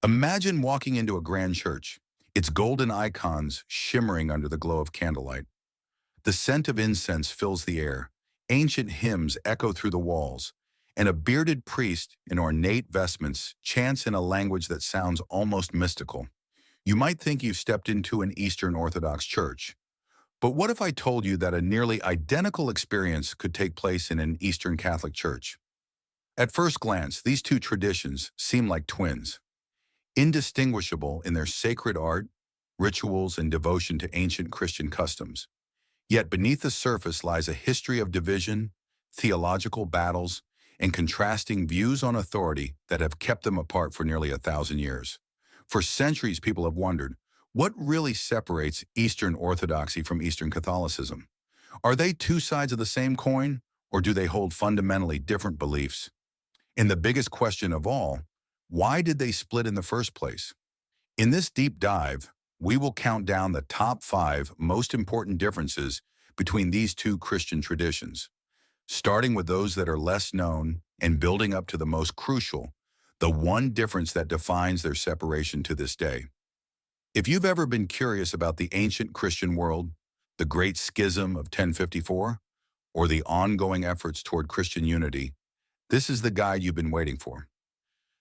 Imagine walking into a grand church, its golden icons shimmering under the glow of candlelight. The scent of incense fills the air, ancient hymns echo through the walls, and a bearded priest in ornate vestments chants in a language that sounds almost mystical. You might think you've stepped into an Eastern Orthodox church. But what if I told you that a nearly identical experience could take place in an Eastern Catholic church? At first glance, these two traditions seem like twins, indistinguishable in their sacred art, rituals, and devotion to ancient Christian customs. Yet beneath the surface lies a history of division, theological battles, and contrasting views on authority that have kept them apart for nearly 1,000 years. For centuries, people have wondered, what really separates Eastern Orthodoxy from Eastern Catholicism? Are they two sides of the same coin, or do they hold fundamentally different beliefs? And the biggest question of all, why did they split in the first place? In this deep dive, we will count down the top 5 most important differences between these two Christian traditions, starting with those that are less known and building up to the most crucial, the one difference that defines their separation to this day. If you've ever been curious about the ancient Christian world, the Great Schism of 1054, or the ongoing efforts toward Christian unity, this is the guide you've been waiting for.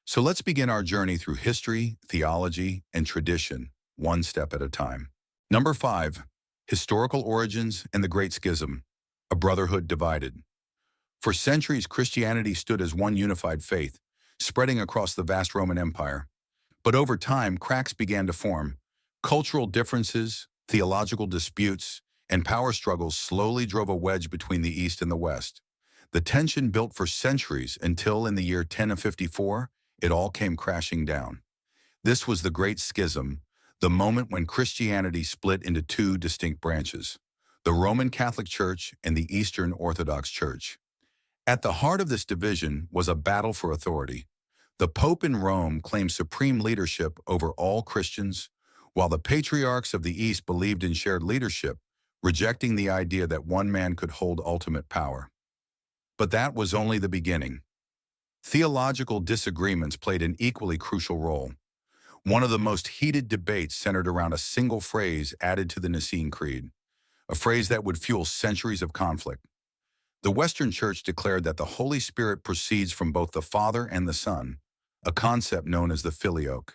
So let's begin our journey through history, theology, and tradition, one step at a time. Number 5, historical origins and the Great Schism, a brotherhood divided. For centuries, Christianity stood as one unified faith, spreading across the vast Roman Empire. But over time, cracks began to form. Cultural differences, theological disputes, and power struggles slowly drove a wedge between the East and the West. The tension built for centuries until in the year 1054, it all came crashing down. This was the Great Schism, the moment when Christianity split into two distinct branches, the Roman Catholic Church and the Eastern Orthodox Church. At the heart of this division was a battle for authority. The Pope in Rome claimed supreme leadership over all Christians, while the patriarchs of the East believed in shared leadership, rejecting the idea that one man could hold ultimate power. But that was only the beginning. Theological disagreements played an equally crucial role. One of the most heated debates centered around a single phrase added to the Nicene Creed, a phrase that would fuel centuries of conflict. The Western Church declared that the Holy Spirit proceeds from both the Father and the Son, a concept known as the filioque.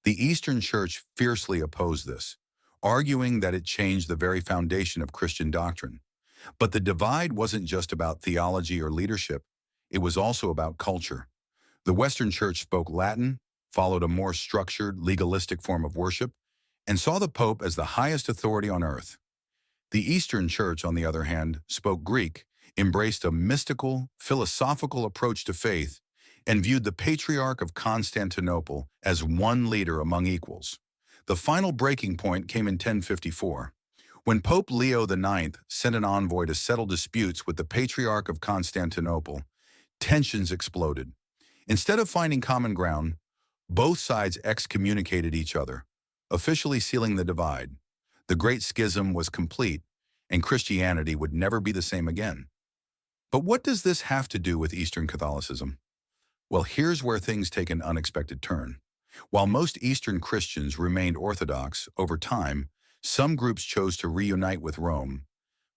The Eastern Church fiercely opposed this, arguing that it changed the very foundation of Christian doctrine. But the divide wasn't just about theology or leadership, it was also about culture. The Western Church spoke Latin, followed a more structured, legalistic form of worship, and saw the Pope as the highest authority on earth. The Eastern Church, on the other hand, spoke Greek, embraced a mystical, philosophical approach to faith, and viewed the Patriarch of Constantinople as one leader among equals. The final breaking point came in 1054, when Pope Leo IX sent an envoy to settle disputes with the Patriarch of Constantinople. Tensions exploded. Instead of finding common ground, both sides excommunicated each other, officially sealing the divide. The Great Schism was complete, and Christianity would never be the same again. But what does this have to do with Eastern Catholicism? Well, here's where things take an unexpected turn. While most Eastern Christians remained Orthodox, over time, some groups chose to reunite with Rome,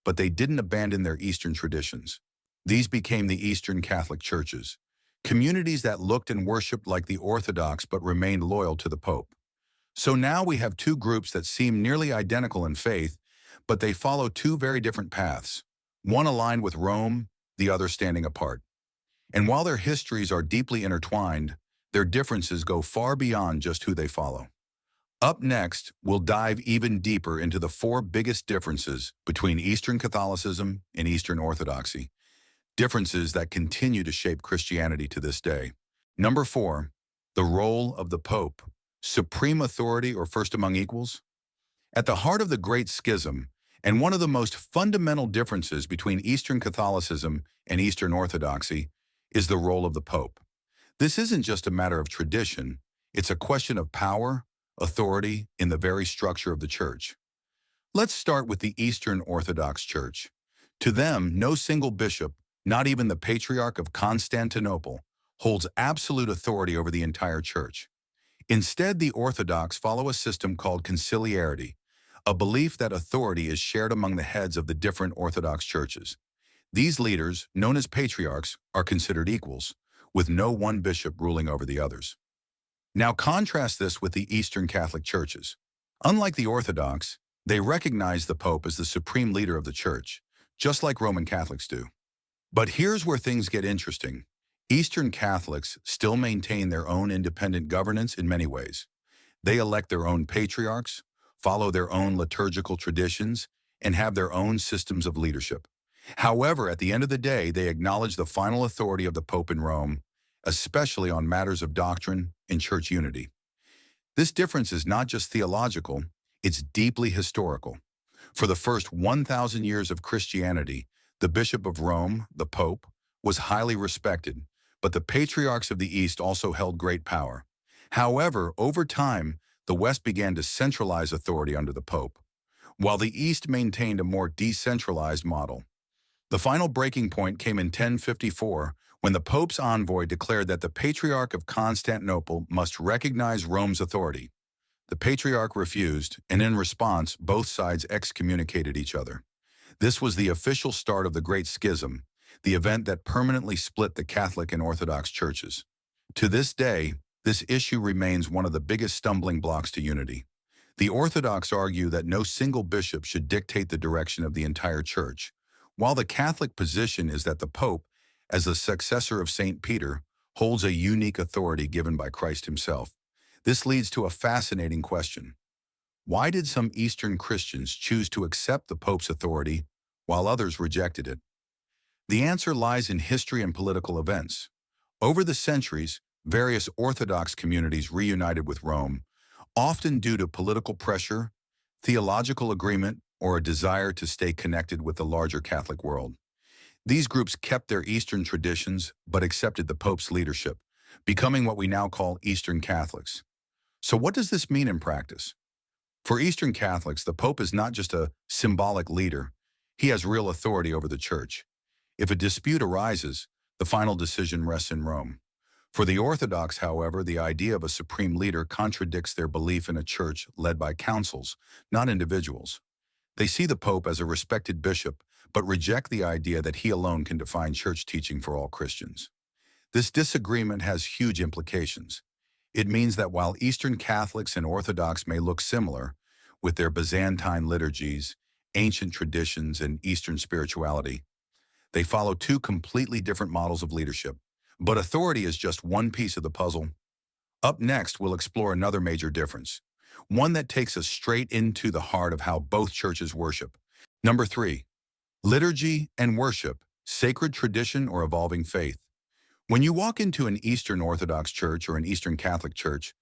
but they didn't abandon their Eastern traditions. These became the Eastern Catholic churches, communities that looked and worshiped like the Orthodox but remained loyal to the Pope. So now we have two groups that seem nearly identical in faith, but they follow two very different paths, one aligned with Rome, the other standing apart. And while their histories are deeply intertwined, their differences go far beyond just who they follow. Up next, we'll dive even deeper into the 4 biggest differences between Eastern Catholicism and Eastern Orthodoxy, differences that continue to shape Christianity to this day. Number 4, the role of the Pope, supreme authority or first among equals. At the heart of the Great Schism, and one of the most fundamental differences between Eastern Catholicism and Eastern Orthodoxy, is the role of the Pope. This isn't just a matter of tradition, it's a question of power, authority in the very structure of the Church. Let's start with the Eastern Orthodox Church. To them, no single bishop, not even the Patriarch of Constantinople, holds absolute authority over the entire Church. Instead, the Orthodox follow a system called conciliarity, a belief that authority is shared among the heads of the different Orthodox churches. These leaders, known as patriarchs, are considered equals, with no one bishop ruling over the others. Now contrast this with the Eastern Catholic churches. Unlike the Orthodox, they recognize the Pope as the supreme leader of the Church, just like Roman Catholics do. But here's where things get interesting. Eastern Catholics still maintain their own independent governance in many ways. They elect their own patriarchs, follow their own liturgical traditions, and have their own systems of leadership. However, at the end of the day, they acknowledge the final authority of the Pope in Rome, especially on matters of doctrine and church unity. This difference is not just theological, it's deeply historical. For the first 1,000 years of Christianity, the Bishop of Rome, the Pope, was highly respected, but the patriarchs of the East also held great power. However, over time, the West began to centralize authority under the Pope, while the East maintained a more decentralized model. The final breaking point came in 1054, when the Pope's envoy declared that the Patriarch of Constantinople must recognize Rome's authority. The Patriarch refused, and in response, both sides excommunicated each other. This was the official start of the Great Schism, the event that permanently split the Catholic and Orthodox churches. To this day, this issue remains one of the biggest stumbling blocks to unity. The Orthodox argue that no single bishop should dictate the direction of the entire church, while the Catholic position is that the Pope, as the successor of St. Peter, holds a unique authority given by Christ himself. This leads to a fascinating question. Why did some Eastern Christians choose to accept the Pope's authority while others rejected it? The answer lies in history and political events. Over the centuries, various Orthodox communities reunited with Rome, often due to political pressure, theological agreement, or a desire to stay connected with the larger Catholic world. These groups kept their Eastern traditions but accepted the Pope's leadership, becoming what we now call Eastern Catholics. So what does this mean in practice? For Eastern Catholics, the Pope is not just a symbolic leader. He has real authority over the Church. If a dispute arises, the final decision rests in Rome. For the Orthodox, however, the idea of a supreme leader contradicts their belief in a church led by councils, not individuals. They see the Pope as a respected bishop, but reject the idea that he alone can define church teaching for all Christians. This disagreement has huge implications. It means that while Eastern Catholics and Orthodox may look similar, with their Byzantine liturgies, ancient traditions, and Eastern spirituality, they follow two completely different models of leadership. But authority is just one piece of the puzzle. Up next, we'll explore another major difference, one that takes us straight into the heart of how both churches worship. Number 3, liturgy and worship, sacred tradition or evolving faith. When you walk into an Eastern Orthodox church or an Eastern Catholic church,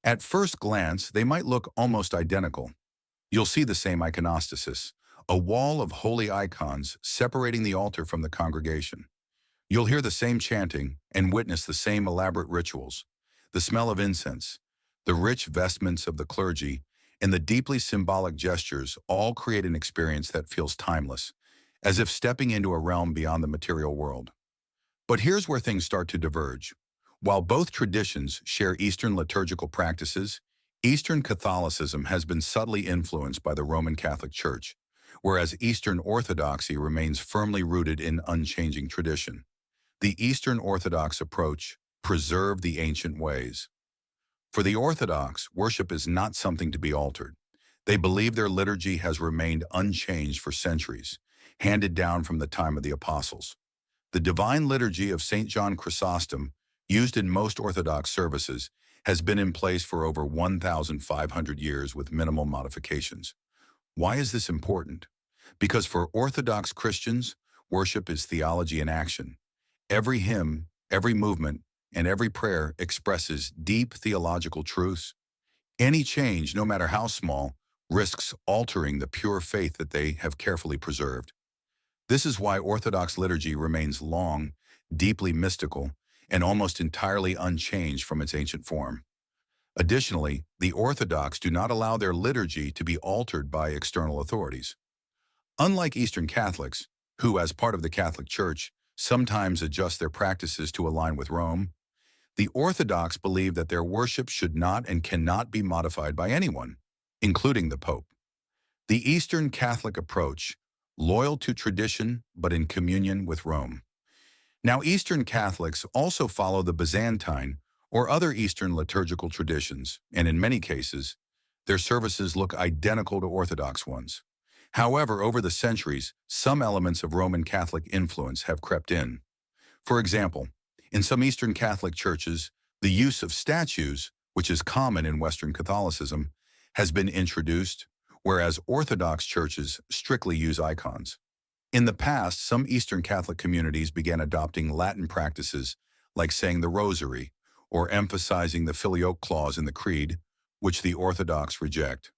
at first glance, they might look almost identical. You'll see the same iconostasis, a wall of holy icons separating the altar from the congregation. You'll hear the same chanting and witness the same elaborate rituals, the smell of incense, the rich vestments of the clergy, and the deeply symbolic gestures all create an experience that feels timeless, as if stepping into a realm beyond the material world. But here's where things start to diverge. While both traditions share Eastern liturgical practices, Eastern Catholicism has been subtly influenced by the Roman Catholic Church, whereas Eastern Orthodoxy remains firmly rooted in unchanging tradition. The Eastern Orthodox approach, preserve the ancient ways. For the Orthodox, worship is not something to be altered. They believe their liturgy has remained unchanged for centuries, handed down from the time of the apostles. The Divine Liturgy of St. John Chrysostom, used in most Orthodox services, has been in place for over 1,500 years with minimal modifications. Why is this important? Because for Orthodox Christians, worship is theology in action. Every hymn, every movement, and every prayer expresses deep theological truths. Any change, no matter how small, risks altering the pure faith that they have carefully preserved. This is why Orthodox liturgy remains long, deeply mystical, and almost entirely unchanged from its ancient form. Additionally, the Orthodox do not allow their liturgy to be altered by external authorities. Unlike Eastern Catholics, who, as part of the Catholic Church, sometimes adjust their practices to align with Rome, The Orthodox believe that their worship should not and cannot be modified by anyone, including the Pope. The Eastern Catholic approach, loyal to tradition but in communion with Rome. Now, Eastern Catholics also follow the Byzantine or other Eastern liturgical traditions, and in many cases, their services look identical to Orthodox ones. However, over the centuries, some elements of Roman Catholic influence have crept in. For example, in some Eastern Catholic churches, the use of statues, which is common in Western Catholicism, has been introduced, whereas Orthodox churches strictly use icons. In the past, some Eastern Catholic communities began adopting Latin practices like saying the Rosary or emphasizing the Filioque clause in the Creed, which the Orthodox reject.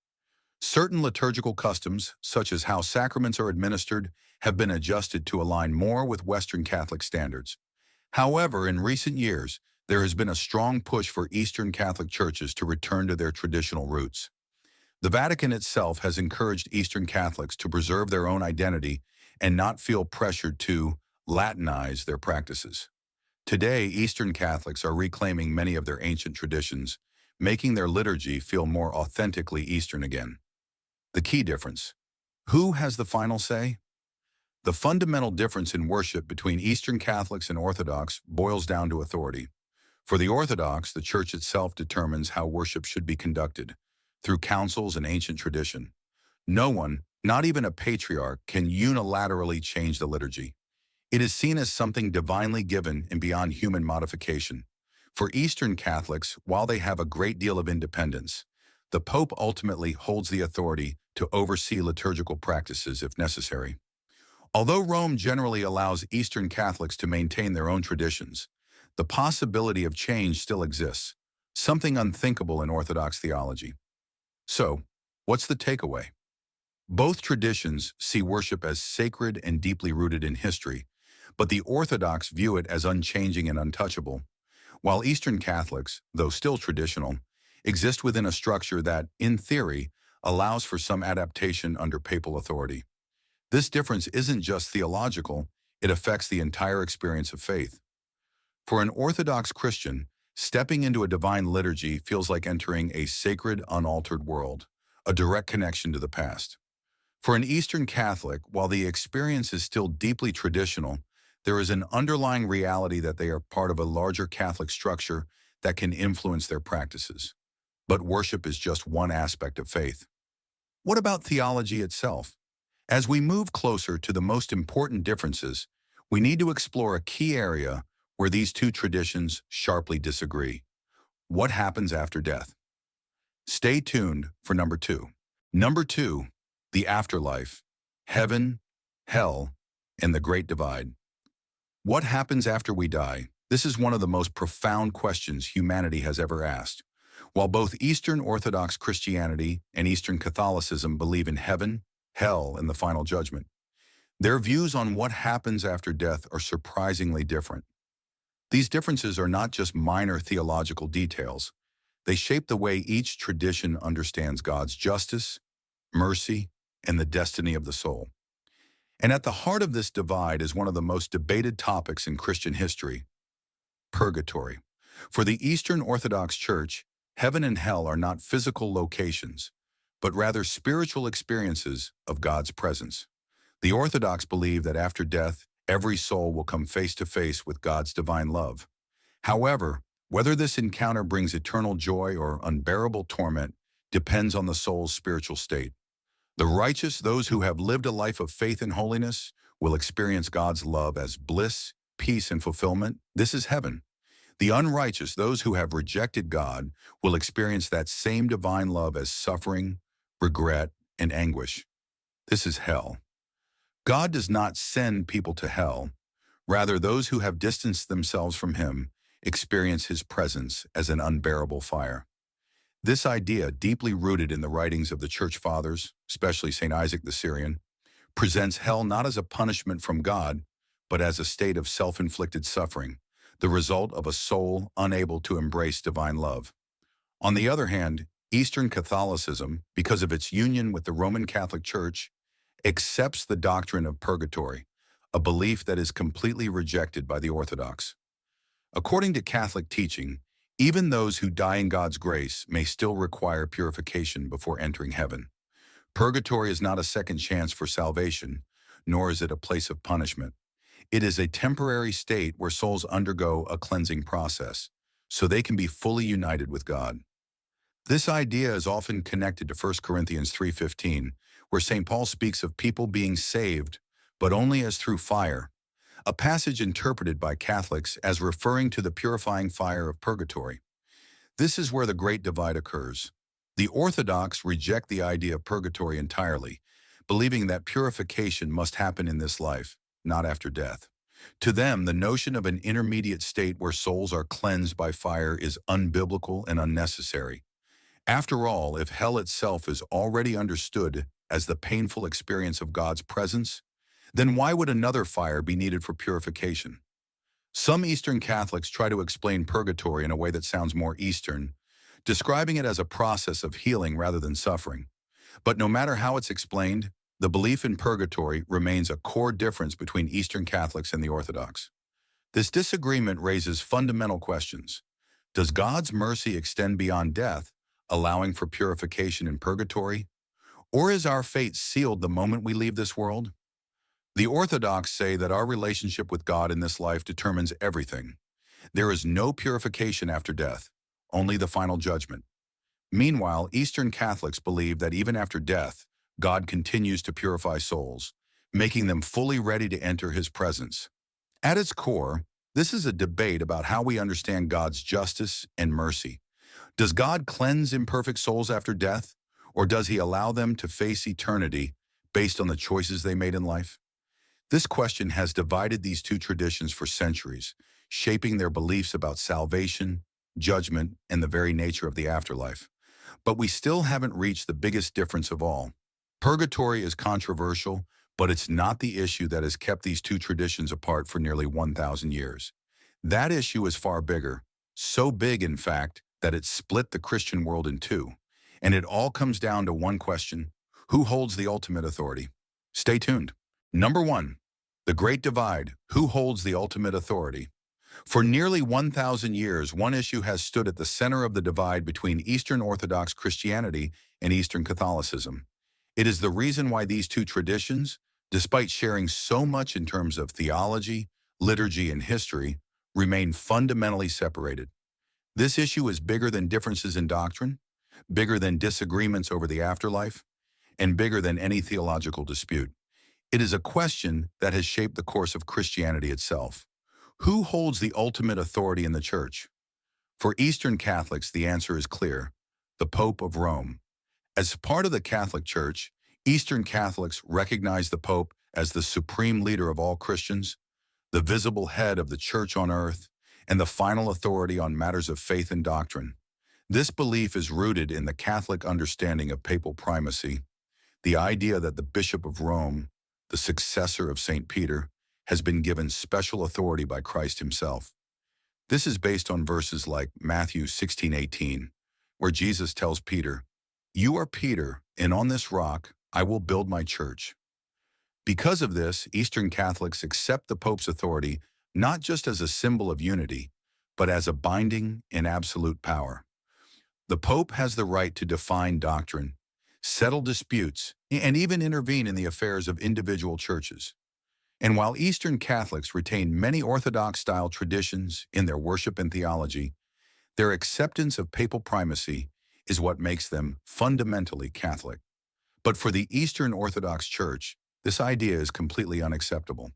Certain liturgical customs, such as how sacraments are administered, have been adjusted to align more with Western Catholic standards. However, in recent years, there has been a strong push for Eastern Catholic churches to return to their traditional roots. The Vatican itself has encouraged Eastern Catholics to preserve their own identity and not feel pressured to Latinize their practices. Today, Eastern Catholics are reclaiming many of their ancient traditions, making their liturgy feel more authentically Eastern again. The key difference. Who has the final say? The fundamental difference in worship between Eastern Catholics and Orthodox boils down to authority. For the Orthodox, the Church itself determines how worship should be conducted, through councils and ancient tradition. No one, not even a patriarch, can unilaterally change the liturgy. It is seen as something divinely given and beyond human modification. For Eastern Catholics, while they have a great deal of independence, the Pope ultimately holds the authority to oversee liturgical practices if necessary. Although Rome generally allows Eastern Catholics to maintain their own traditions, the possibility of change still exists, something unthinkable in Orthodox theology. So, what's the takeaway? Both traditions see worship as sacred and deeply rooted in history, but the Orthodox view it as unchanging and untouchable, while Eastern Catholics, though still traditional, exist within a structure that, in theory, allows for some adaptation under papal authority. This difference isn't just theological, it affects the entire experience of faith. For an Orthodox Christian, stepping into a divine liturgy feels like entering a sacred, unaltered world, a direct connection to the past. For an Eastern Catholic, while the experience is still deeply traditional, there is an underlying reality that they are part of a larger Catholic structure that can influence their practices. But worship is just one aspect of faith. What about theology itself? As we move closer to the most important differences, we need to explore a key area where these two traditions sharply disagree. What happens after death? Stay tuned for number 2. Number 2, the afterlife, heaven, hell, and the Great Divide. What happens after we die? This is one of the most profound questions humanity has ever asked. While both Eastern Orthodox Christianity and Eastern Catholicism believe in heaven, hell, and the final judgment, their views on what happens after death are surprisingly different. These differences are not just minor theological details. They shape the way each tradition understands God's justice, mercy, and the destiny of the soul. And at the heart of this divide is one of the most debated topics in Christian history: purgatory. For the Eastern Orthodox Church, heaven and hell are not physical locations, but rather spiritual experiences of God's presence. The Orthodox believe that after death, every soul will come face to face with God's divine love. However, whether this encounter brings eternal joy or unbearable torment depends on the soul's spiritual state. The righteous, those who have lived a life of faith and holiness, will experience God's love as bliss, peace, and fulfillment. This is heaven. The unrighteous, those who have rejected God, will experience that same divine love as suffering, regret, and anguish. This is hell. God does not send people to hell. Rather, those who have distanced themselves from Him experience His presence as an unbearable fire. This idea, deeply rooted in the writings of the Church Fathers, especially St. Isaac the Syrian, presents hell not as a punishment from God, but as a state of self-inflicted suffering, the result of a soul unable to embrace divine love. On the other hand, Eastern Catholicism, because of its union with the Roman Catholic Church, accepts the doctrine of purgatory, a belief that is completely rejected by the Orthodox. According to Catholic teaching, even those who die in God's grace may still require purification before entering heaven. Purgatory is not a second chance for salvation, nor is it a place of punishment. It is a temporary state where souls undergo a cleansing process, so they can be fully united with God. This idea is often connected to 1 Corinthians 3:15, where St. Paul speaks of people being saved, but only as through fire, a passage interpreted by Catholics as referring to the purifying fire of purgatory. This is where the great divide occurs. The Orthodox reject the idea of purgatory entirely, believing that purification must happen in this life, not after death. To them, the notion of an intermediate state where souls are cleansed by fire is unbiblical and unnecessary. After all, if hell itself is already understood as the painful experience of God's presence, then why would another fire be needed for purification? Some Eastern Catholics try to explain purgatory in a way that sounds more Eastern, describing it as a process of healing rather than suffering. But no matter how it's explained, the belief in purgatory remains a core difference between Eastern Catholics and the Orthodox. This disagreement raises fundamental questions. Does God's mercy extend beyond death, allowing for purification in purgatory? Or is our fate sealed the moment we leave this world? The Orthodox say that our relationship with God in this life determines everything. There is no purification after death, only the final judgment. Meanwhile, Eastern Catholics believe that even after death, God continues to purify souls, making them fully ready to enter His presence. At its core, this is a debate about how we understand God's justice and mercy. Does God cleanse imperfect souls after death, or does He allow them to face eternity based on the choices they made in life? This question has divided these two traditions for centuries, shaping their beliefs about salvation, judgment, and the very nature of the afterlife. But we still haven't reached the biggest difference of all. Purgatory is controversial, but it's not the issue that has kept these two traditions apart for nearly 1,000 years. That issue is far bigger, so big, in fact, that it split the Christian world in two. And it all comes down to one question: who holds the ultimate authority? Stay tuned. Number 1. The Great Divide. Who holds the ultimate authority? For nearly 1,000 years, one issue has stood at the center of the divide between Eastern Orthodox Christianity and Eastern Catholicism. It is the reason why these two traditions, despite sharing so much in terms of theology, liturgy, and history, remain fundamentally separated. This issue is bigger than differences in doctrine, bigger than disagreements over the afterlife, and bigger than any theological dispute. It is a question that has shaped the course of Christianity itself. Who holds the ultimate authority in the Church? For Eastern Catholics, the answer is clear: the Pope of Rome. As part of the Catholic Church, Eastern Catholics recognize the Pope as the supreme leader of all Christians, the visible head of the Church on earth, and the final authority on matters of faith and doctrine. This belief is rooted in the Catholic understanding of papal primacy, the idea that the Bishop of Rome, the successor of St. Peter, has been given special authority by Christ Himself. This is based on verses like Matthew 16:18, where Jesus tells Peter, "You are Peter, and on this rock I will build my church." Because of this, Eastern Catholics accept the Pope's authority not just as a symbol of unity, but as a binding and absolute power. The Pope has the right to define doctrine, settle disputes, and even intervene in the affairs of individual churches. And while Eastern Catholics retain many Orthodox-style traditions in their worship and theology, their acceptance of papal primacy is what makes them fundamentally Catholic. But for the Eastern Orthodox Church, this idea is completely unacceptable.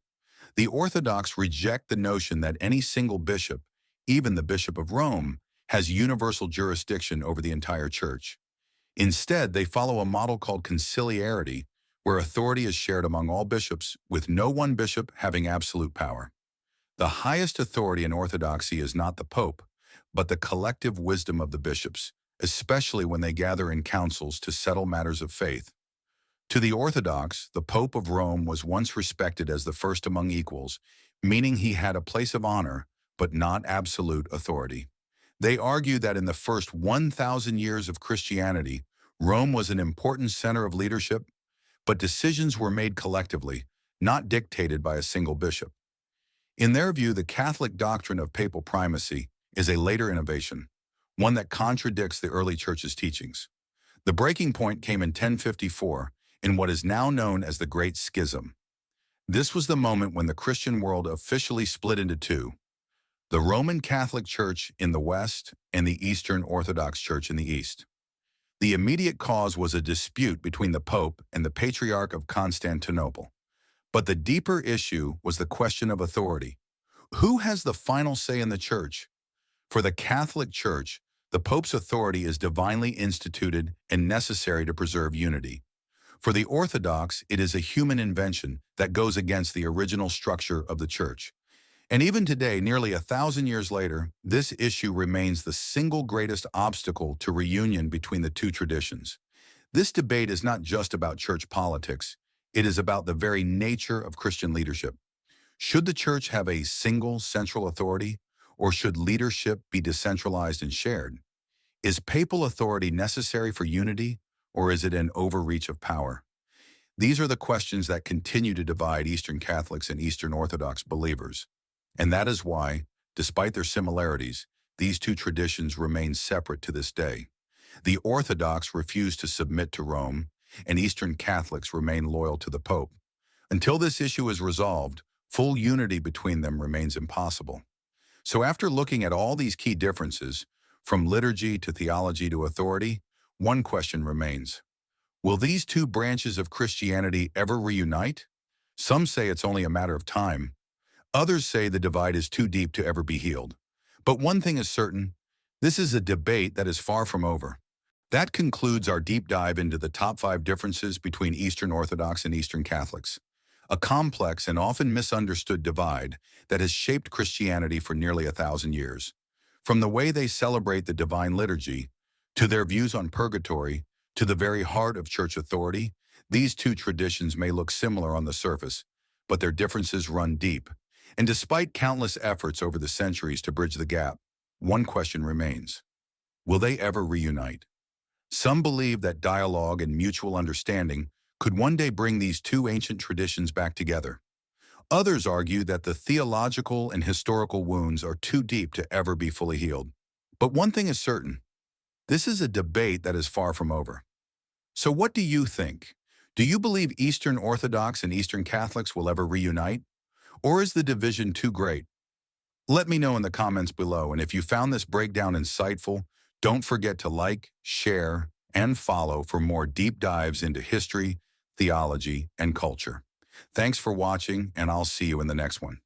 The Orthodox reject the notion that any single bishop, even the Bishop of Rome, has universal jurisdiction over the entire Church. Instead, they follow a model called conciliarity, where authority is shared among all bishops, with no one bishop having absolute power. The highest authority in Orthodoxy is not the Pope, but the collective wisdom of the bishops, especially when they gather in councils to settle matters of faith. To the Orthodox, the Pope of Rome was once respected as the first among equals, meaning he had a place of honor, but not absolute authority. They argue that in the first 1,000 years of Christianity, Rome was an important center of leadership, but decisions were made collectively, not dictated by a single bishop. In their view, the Catholic doctrine of papal primacy is a later innovation, one that contradicts the early church's teachings. The breaking point came in 1054 in what is now known as the Great Schism. This was the moment when the Christian world officially split into two: the Roman Catholic Church in the West and the Eastern Orthodox Church in the East. The immediate cause was a dispute between the Pope and the Patriarch of Constantinople. But the deeper issue was the question of authority. Who has the final say in the Church? For the Catholic Church, the Pope's authority is divinely instituted and necessary to preserve unity. For the Orthodox, it is a human invention that goes against the original structure of the Church. And even today, nearly 1,000 years later, this issue remains the single greatest obstacle to reunion between the two traditions. This debate is not just about church politics. It is about the very nature of Christian leadership. Should the Church have a single central authority, or should leadership be decentralized and shared? Is papal authority necessary for unity, or is it an overreach of power? These are the questions that continue to divide Eastern Catholics and Eastern Orthodox believers. And that is why, despite their similarities, these two traditions remain separate to this day. The Orthodox refuse to submit to Rome, and Eastern Catholics remain loyal to the Pope. Until this issue is resolved, full unity between them remains impossible. So after looking at all these key differences, from liturgy to theology to authority, one question remains. Will these two branches of Christianity ever reunite? Some say it's only a matter of time. Others say the divide is too deep to ever be healed. But one thing is certain: this is a debate that is far from over. That concludes our deep dive into the top 5 differences between Eastern Orthodox and Eastern Catholics, a complex and often misunderstood divide that has shaped Christianity for nearly 1,000 years. From the way they celebrate the divine liturgy, to their views on purgatory, to the very heart of church authority, these two traditions may look similar on the surface, but their differences run deep. And despite countless efforts over the centuries to bridge the gap, one question remains: will they ever reunite? Some believe that dialogue and mutual understanding could one day bring these two ancient traditions back together. Others argue that the theological and historical wounds are too deep to ever be fully healed. But one thing is certain: this is a debate that is far from over. So what do you think? Do you believe Eastern Orthodox and Eastern Catholics will ever reunite? Or is the division too great? Let me know in the comments below, and if you found this breakdown insightful, don't forget to like, share, and follow for more deep dives into history, theology, and culture. Thanks for watching, and I'll see you in the next one.